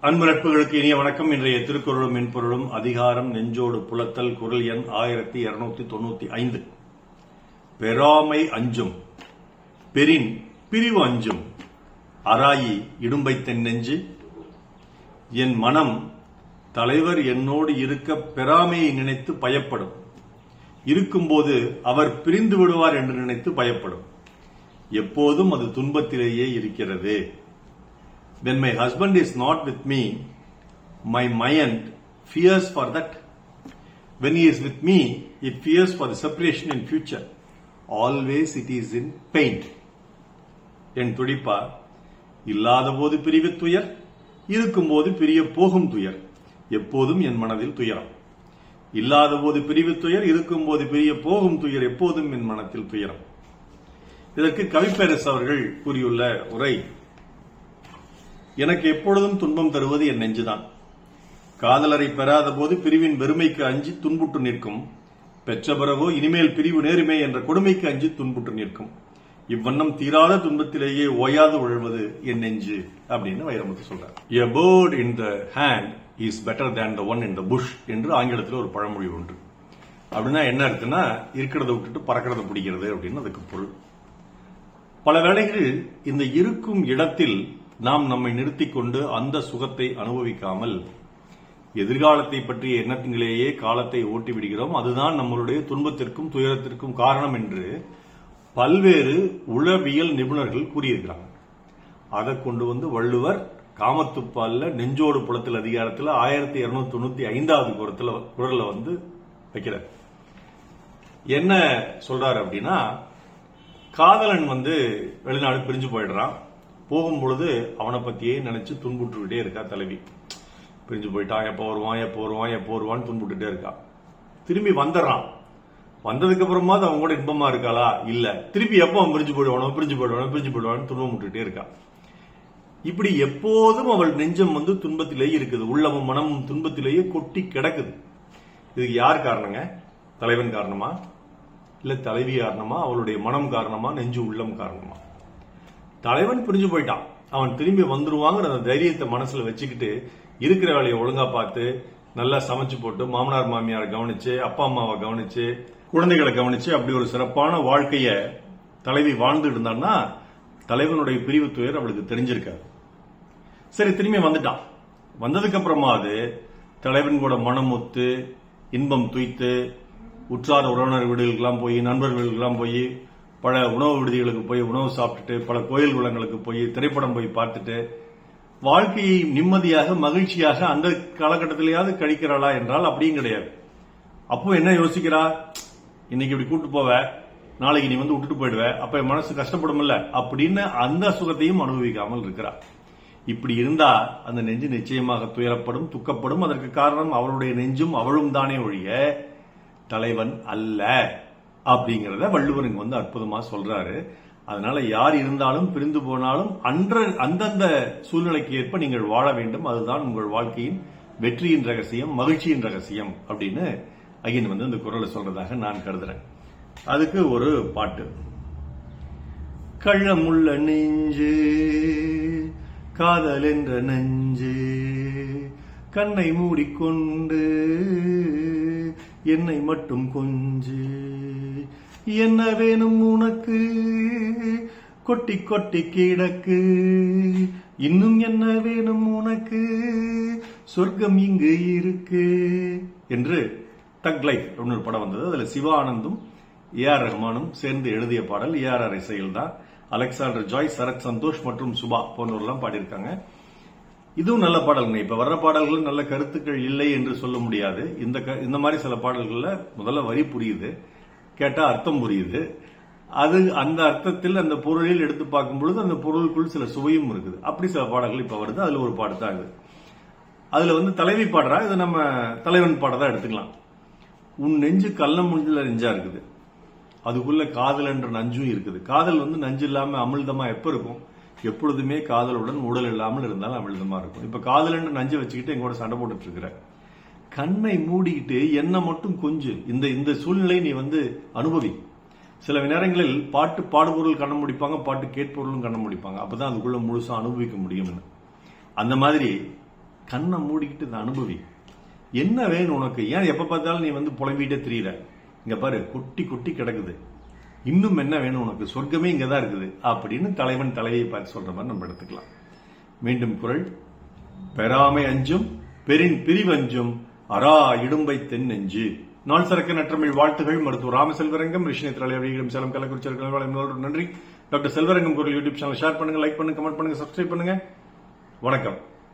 அன்பு நட்புகளுக்கு இனிய வணக்கம். இன்றைய திருக்குறளும் மென்பொருளும் அதிகாரம் நெஞ்சோடு புலத்தல். குறள் எண் 1295. பெறாமை அஞ்சும் பெரின் பிரிவு அஞ்சும் அராயி இடும்பை தென்னெஞ்சு. என் மனம் தலைவர் என்னோடு இருக்க பெறாமையை நினைத்து பயப்படும். இருக்கும்போது அவர் பிரிந்து விடுவார் என்று நினைத்து பயப்படும். எப்போதும் அது துன்பத்திலேயே இருக்கிறது. When my husband is not with me, my mind fears for that. When he is with me, it fears for the separation in future. Always it is in pain. என் துடிப்பா இல்லாத போது பிரிவு துயர், இருக்கும்போது பிரிய போகும் துயர். எப்போதும் என் மனதில் துயரம். இல்லாத போது பிரிவு துயர், இருக்கும்போது பிரிய போகும் துயர். எப்போதும் என் மனத்தில் துயரம். இதற்கு கவிப்பேரசு அவர்கள் கூறியுள்ள உரை: எனக்கு எப்பொழுதும் துன்பம் தருவது என் நெஞ்சுதான். காதலரை பெறாத போது பிரிவின் வெறுமைக்கு அஞ்சி துன்புற்று நிற்கும். பெற்ற பிறகோ இனிமேல் பிரிவு நேருமே என்ற கொடுமைக்கு அஞ்சி துன்புற்று நிற்கும். இவ்வண்ணம் தீராத துன்பத்திலேயே ஓயாது உழல்வது என் நெஞ்சு அப்படின்னு வைரமுத்து சொல்றார். A bird in the hand is better than the one in the bush என்று ஆங்கிலத்தில் ஒரு பழமொழி உண்டு. அப்படின்னா என்ன இருக்குன்னா, இருக்கிறத விட்டுட்டு பறக்கிறத பிடிக்கிறது அப்படின்னு அதுக்கு பொருள். பல வேளைகளில் இந்த இருக்கும் இடத்தில் நாம் நம்மை நிறுத்திக் கொண்டு அந்த சுகத்தை அனுபவிக்காமல் எதிர்காலத்தை பற்றிய எண்ணத்திலேயே காலத்தை ஓட்டி விடுகிறோம். அதுதான் நம்மளுடைய துன்பத்திற்கும் துயரத்திற்கும் காரணம் என்று பல்வேறு உளவியல் நிபுணர்கள் கூறியிருக்கிறாங்க. அதை கொண்டு வந்து வள்ளுவர் காமத்துப்பால்ல நெஞ்சோடு புலத்தில் அதிகாரத்தில் 1295வது குறள்ல வந்து வைக்கிறார். என்ன சொல்றாரு அப்படின்னா, காதலன் வந்து வெளிநாடு பிரிஞ்சு போயிடுறான். போகும் பொழுது அவனை பத்தியே நினைச்சு துன்புற்றுக்கிட்டே இருக்கா தலைவி. பிரிஞ்சு போயிட்டான், எப்போ வருவான் துன்புட்டுட்டே இருக்கா. திரும்பி வந்துடுறான். வந்ததுக்கு அப்புறமா அவங்க கூட இன்பமா இருக்காளா? இல்ல. திருப்பி எப்போ அவன் பிரிஞ்சு போயிடுவான்னு துன்பம் விட்டுட்டே இருக்கா. இப்படி எப்போதும் அவள் நெஞ்சம் வந்து துன்பத்திலேயே இருக்குது. உள்ளமும் மனமும் துன்பத்திலேயே கொட்டி கிடக்குது. இதுக்கு யார் காரணங்க? தலைவன் காரணமா, இல்ல தலைவி காரணமா, அவளுடைய மனம் காரணமா, நெஞ்சு உள்ளம் காரணமா? தலைவன் பிரிஞ்சு போயிட்டான். அவன் திரும்பி வந்துருவாங்கிற அந்த தைரியத்தை மனசுல வச்சுக்கிட்டு இருக்கிற வேலையை ஒழுங்கா பார்த்து நல்லா சமைச்சு போட்டு மாமனார் மாமியாரை கவனிச்சு, அப்பா அம்மாவை கவனிச்சு, குழந்தைகளை கவனிச்சு அப்படி ஒரு சிறப்பான வாழ்க்கைய தலைவி வாழ்ந்துட்டு இருந்தான்னா தலைவனுடைய பிரிவு துயர் அவளுக்கு தெரிஞ்சிருக்காது. சரி, திரும்பி வந்துட்டான். வந்ததுக்கு அப்புறமா அது தலைவன் கூட மனம் ஒத்து இன்பம் துய்த்து உற்றார் உறவினர் வீடுகளுக்கெல்லாம் போய், நண்பர் வீடுகளுக்கெல்லாம் போய், பல உணவு விடுதிகளுக்கு போய் உணவு சாப்பிட்டுட்டு, பல கோயில் குளங்களுக்கு போய், திரைப்படம் போய் பார்த்துட்டு வாழ்க்கையை நிம்மதியாக மகிழ்ச்சியாக அந்த காலகட்டத்திலேயாவது கழிக்கிறாளா என்றால் அப்படியும் கிடையாது. அப்போ என்ன யோசிக்கிறா? இன்னைக்கு இப்படி கூட்டு போவ, நாளைக்கு நீ வந்து விட்டுட்டு போயிடுவ, அப்ப என் மனசு கஷ்டப்படும்ல அப்படின்னு அந்த சுகத்தையும் அனுபவிக்காமல் இருக்கிறா. இப்படி இருந்தா அந்த நெஞ்சு நிச்சயமாக துயரப்படும், துக்கப்படும். அதற்கு காரணம் அவளுடைய நெஞ்சும் அவளும் தானே ஒழிய தலைவன் அல்ல அப்படிங்கறத வள்ளுவர் இங்க வந்து அற்புதமா சொல்றாரு. அதனால யார் இருந்தாலும் பிரிந்து போனாலும் அந்தந்த சூழ்நிலைக்கு ஏற்ப நீங்கள் வாழ வேண்டும். அதுதான் உங்கள் வாழ்க்கையின் வெற்றியின் ரகசியம், மகிழ்ச்சியின் ரகசியம் அப்படின்னு அகின் வந்து இந்த குறளை சொல்றதாக நான் கருதுறேன். அதுக்கு ஒரு பாட்டு: கள்ளமுள்ள நெஞ்சு காதல் என்ற நெஞ்சு கண்ணை மூடிக்கொண்டு என்னை மட்டும் கொஞ்சு, என்ன வேணும் உனக்கு கொட்டி கொட்டி கிடக்கு, இன்னும் என்ன வேணும் உனக்கு சொர்க்கம் இங்கு இருக்கு என்று தக் லைஃப் அப்படின்னு ஒரு படம் வந்தது. அதுல சிவா ஆனந்தும் ஏஆர் ரஹ்மானும் சேர்ந்து எழுதிய பாடல். ஏஆர் இசையில் தான் அலெக்சாண்டர் ஜாய், சரத் சந்தோஷ் மற்றும் சுபா போன்றவர்கள்லாம் பாடியிருக்காங்க. இதுவும் நல்ல பாடல்கள். இப்ப வர்ற பாடல்கள் நல்ல கருத்துக்கள் இல்லை என்று சொல்ல முடியாது. இந்த மாதிரி சில பாடல்கள்ல முதல்ல வரி புரியுது, கேட்டா அர்த்தம் புரியுது. அது அந்த அர்த்தத்தில் அந்த பொருளில் எடுத்து பார்க்கும் பொழுது அந்த பொருளுக்குள் சில சுவையும் இருக்குது. அப்படி சில பாடல்கள் இப்ப வருது. அதுல ஒரு பாட்டு தான் இது. அதுல வந்து தலைவி பாடுறா. இது நம்ம தலைவன் பாடதான் எடுத்துக்கலாம். உன் நெஞ்சு கள்ளம் முள்ள நெஞ்சா இருக்குது, அதுக்குள்ள காதல் என்ற நஞ்சும் இருக்குது. காதல் வந்து நஞ்சு இல்லாம அமிழ்தமா எப்ப இருக்கும்? எப்பொழுதுமே காதலுடன் உடல் இல்லாமல் இருந்தாலும் அமிழ்தமா இருக்கும். இப்ப காதல் என்ற நஞ்சை வச்சுக்கிட்டு எங்கூட சண்டை போட்டுட்டு இருக்கிற, கண்ணை மூடிக்கிட்டு என்ன மட்டும் கொஞ்சம் இந்த சூழ்நிலை நீ வந்து அனுபவி. சில நேரங்களில் பாட்டு பாடுபொருள் கண்ண முடிப்பாங்க, பாட்டு கேட்பொருளும் கண்ண முடிப்பாங்க. அப்பதான் அதுக்குள்ள முழுசா அனுபவிக்க முடியும். அந்த மாதிரி கண்ணை மூடிக்கிட்டு இதை அனுபவி. என்ன வேணும் உனக்கு? ஏன் எப்ப பார்த்தாலும் நீ புலம்பிட்டே தெரியல? இங்க பாரு, கொட்டி கொட்டி கிடக்குது. இன்னும் என்ன வேணும் உனக்கு? சொர்க்கமே இங்கதான் இருக்குது அப்படின்னு தலைவன் தலைவியை பார்த்து சொல்ற மாதிரி நம்ம எடுத்துக்கலாம். மீண்டும் குறள்: பெறாமை அஞ்சும் பெரின் பிரிவஞ்சும் அரா இடும்பை தென் நெஞ்சு. நாள் சிறக்க நற்றமிழ் வாழ்த்துகள். மருத்துவர் ராமசெல்வரங்கம், ரிஷினி தலைவரிடம் சேலம் கள்ளக்குறிச்சி. நன்றி. டாக்டர் செல்வரங்கம் குரல் யூடியூப் சேனல் ஷேர் பண்ணுங்க, லைக் பண்ணுங்க, கமெண்ட் பண்ணுங்க, சப்ஸ்கிரைப் பண்ணுங்க. வணக்கம்.